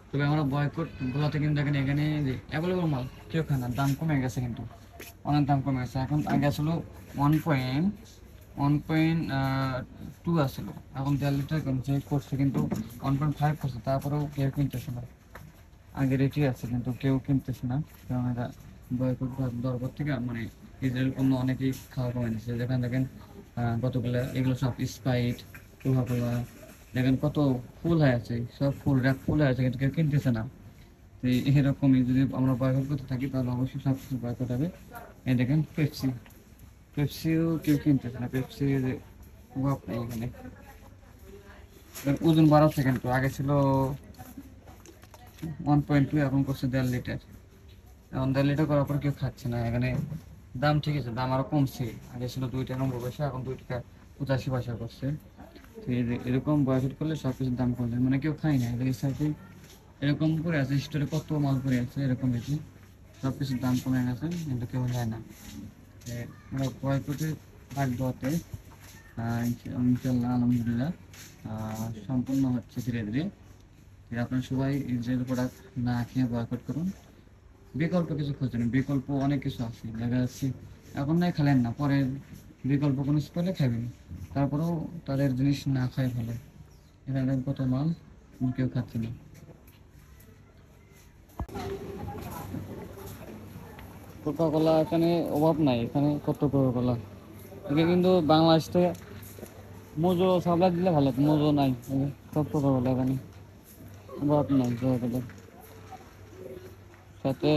তবে আমরা বয়কট গুলোতে কিন্তু দেখেন এখানে যে অ্যাভেলেবল মাল কেউ খায় না, দাম কমে গেছে কিন্তু অনেক দাম কমে গেছে। এখন আগে আসলে 1.2 আসছিল, এখন 1.5 লিটার কমছে করছে, কিন্তু 1.5 করছে, তারপরেও কেউ কিনতেছে না। আগে রেটই আছে কিন্তু কেউ কিনতেছে না, কারণ এটা বয়কট দরকার থেকে মানে ইসরায়েল পণ্য অনেকেই খাওয়া কমে দিচ্ছে। যেখানে দেখেন কতগুলো এগুলো সব স্প্রাইট, কোকা কোলা, দেখেন কত ফুল হয়ে আছে, সব ফুল র্যাক ফুল হয়ে আছে, কিন্তু কেউ কিনতেছে না। তো এরকমই যদি আমরা বয়কট করতে থাকি তাহলে অবশ্যই সব কিছু বয়কট হবে। এই দেখেন পেপসি, পেপসিও কেউ কিনতেছে না, পেপসি যে অভাব নেই এখানে। ওজন বাড়াচ্ছে কিন্তু, আগে ছিল 1.2, এখন করছে 1.5 লিটার। এখন 1.5 লিটার করার পর কেউ খাচ্ছে না এখানে। দাম ঠিক আছে, দাম আরো কমছে, আগে ছিল 2 টাকা 90 পয়সা, এখন 2 টাকা 85 পয়সা করছে। তো এরকম বয়কট করলে সব কিছুর দাম কমে যায়, মানে কেউ খায় না এদের সাথে। এরকম করে আছে স্টোরে কত মাল করে আছে এরকম বেশি, সব কিছুর দাম কমে গেছে কিন্তু কেউ নেয় না। আমরা বয়কটে থাকবো হাতে, ইনশাল্লাহ আলহামদুলিল্লাহ সম্পূর্ণ হচ্ছে ধীরে ধীরে। আপনারা সবাই ইসরায়েল প্রোডাক্ট না খেয়ে বয়কট করুন, বিকল্প কিছু খোঁজেন, বিকল্প অনেক কিছু আছে দেখা যাচ্ছে। এখন নাই খেলেন না, পরে বিকল্প কোনো কিছু পেলে খাবেন, তারপরেও তাদের জিনিস না খাই ভালো। এখানে কত মাল কেউ খাচ্ছে না। কোকা কোলা এখানে অভাব নাই, এখানে কত কোকা কোলা। এখানে কিন্তু বাংলাদেশ থেকে মোজো সাপ্লাই দিলে ভালো হতো, মোজো নাই, সব কোকা কোলা এখানে অভাব নাই কোকা কোলার সাথে।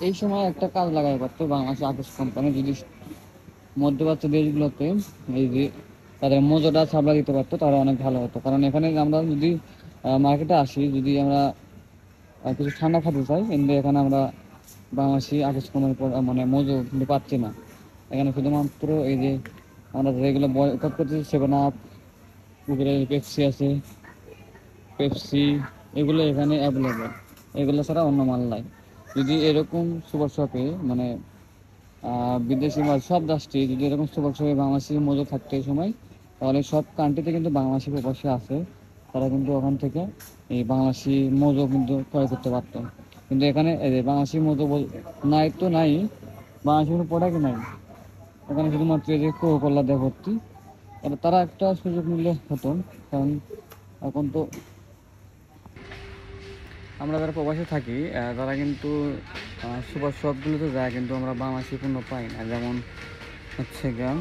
এই সময় একটা কাজ লাগাই পারতো বাংলাদেশ আকাশ কোম্পানি, যদি মধ্যপ্রাচ্য দেশগুলোতে এই যে তাদের মোজোটা সাপ্লাই দিতে পারতো তাহলে অনেক ভালো হতো। কারণ এখানে আমরা যদি মার্কেটে আসি, যদি আমরা কিছু ঠান্ডা খেতে চাই, কিন্তু এখানে আমরা বাংলাদেশি আকাশ কোম্পানি মানে মোজো কিন্তু পাচ্ছি না। এখানে শুধুমাত্র এই যে আমরা যেগুলো বয়কট করতেছি, 7 আপ, পেপসি আছে, পেপসি, এগুলো এখানে অ্যাভেলেবেল, এগুলো ছাড়া অন্য মাল নাই। যদি এরকম সুপার শপে মানে বিদেশি মাল সব রাষ্ট্রে যদি এরকম সুপার শপে বাংলাদেশি মজুদ থাকতো এই সময়, তাহলে সব কান্ট্রিতে কিন্তু বাংলাদেশি প্রবাসী আছে, তারা কিন্তু ওখান থেকে এই বাংলাদেশি মজু কিন্তু ক্রয় করতে পারতো। কিন্তু এখানে এই যে বাংলাদেশি মজু নাই তো নাই, বাংলাদেশি কোনো প্রোডাক্ট নাই এখানে, শুধুমাত্র এই যে কোকা দেয় ভর্তি। তারা একটা সুযোগ নিলে হতো, কারণ এখন তো আমরা যারা প্রবাসে থাকি তারা কিন্তু সুপার শপগুলোতে যায়, কিন্তু আমরা বাংলাদেশি পণ্য পাই না। যেমন হচ্ছে গিয়া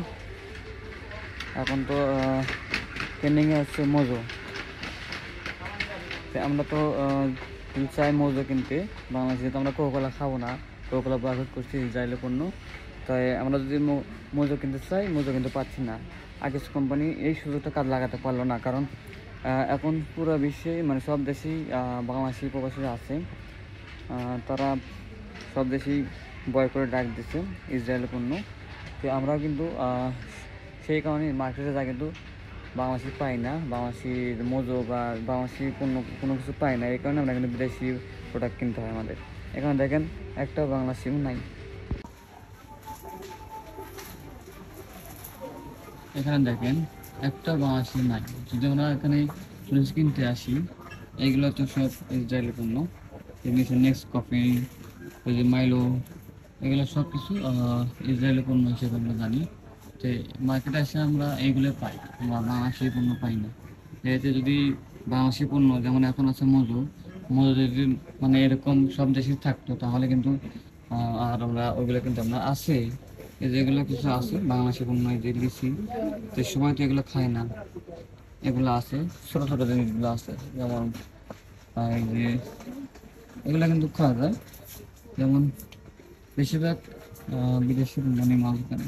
এখন তো ট্রেন্ডিংয়ে আছে মোজো, আমরা তো চাই মোজো কিনতে বাংলাদেশে, তো আমরা কোকা কোলা খাবো না, কোকা কোলা বয়কট করছি ইসরায়েলের পণ্য। তাই আমরা যদি মোজো কিনতে চাই, মোজো কিন্তু পাচ্ছি না। আগের কোম্পানি এই সুযোগটা কাজ লাগাতে পারলো না, কারণ এখন পুরো বিশ্বে মানে সব দেশেই বাংলাদেশি প্রবাসীরা আছে, তারা সব দেশেই বয়কটের ডাক দিচ্ছে ইসরায়েলের পণ্য। তো আমরাও কিন্তু সেই কারণে মার্কেটে যা কিন্তু বাংলাদেশি পাই না, বাংলাদেশির মোজো বা বাংলাদেশি পণ্য কোনো কিছু পাই না, এই কারণে আমরা কিন্তু বিদেশি প্রোডাক্ট কিনতে হয় আমাদের। এখানে দেখেন একটা বাংলাদেশিও নাই, এখানে দেখেন একটা বাংলাদেশি নাই। যদি আমরা এখানে জিনিস কিনতে আসি, এইগুলো তো সব ইসরায়েলের পণ্য, নেক্সট কফি, ওই যে মাইলো, এগুলো সব কিছু ইসরায়েলের পণ্য হিসেবে আমরা জানি। তো মার্কেটে এসে আমরা এইগুলো পাই, আমরা বাংলাদেশি পণ্য পাই না। এতে যদি বাংলাদেশি পণ্য যেমন এখন আছে মজু, মজু যদি মানে এরকম সব দেশে থাকতো তাহলে কিন্তু আর আমরা ওইগুলো কিন্তু আমরা আছে, এই যেগুলো কিছু আছে বাংলাদেশি পণ্য যে লিচি, তো সময় তো এগুলো খায় না, এগুলো আছে ছোটো ছোটো জিনিসগুলো আছে, যেমন এই যে এগুলো কিন্তু খাওয়া যায়। যেমন বেশিরভাগ বিদেশি মানে মাল এখানে